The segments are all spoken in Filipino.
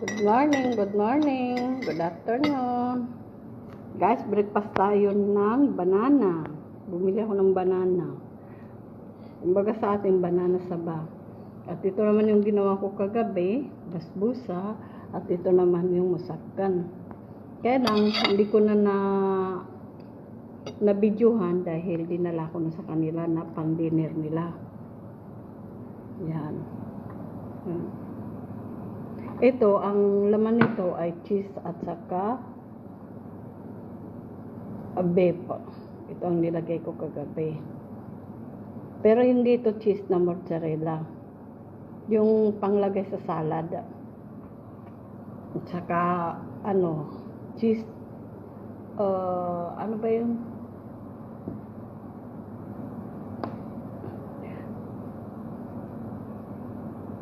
Good morning, good afternoon. Guys, breakfast tayo ng banana. Bumili ako ng banana. Kumbaga sa ating banana saba. At ito naman yung ginawa ko kagabi, basbusa. At ito naman yung musakkan. Kaya lang, hindi ko na videohan dahil dinala ko na sa kanila na pang-dinner nila. Yan. Ito, ang laman nito ay cheese at saka beef. Ito ang nilagay ko kagabi. Pero hindi ito cheese na mozzarella. Yung panglagay sa salad. At saka, cheese, ano ba yun?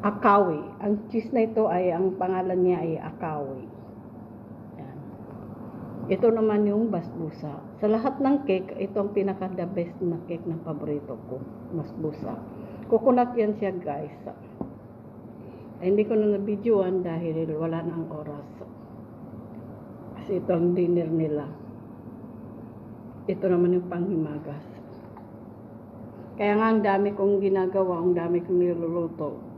Akawi. Ang cheese na ito ay, ang pangalan niya ay akawi. Yan. Ito naman yung basbusa. Sa lahat ng cake, ito ang pinaka-the best na cake na paborito ko. Basbusa. Coconut yan siya, guys. Ay, hindi ko na na-videoan dahil wala na ang oras. Kasi ito ang dinner nila. Ito naman yung panghimagas. Kaya nga ang dami kong ginagawa, ang dami kong niluluto.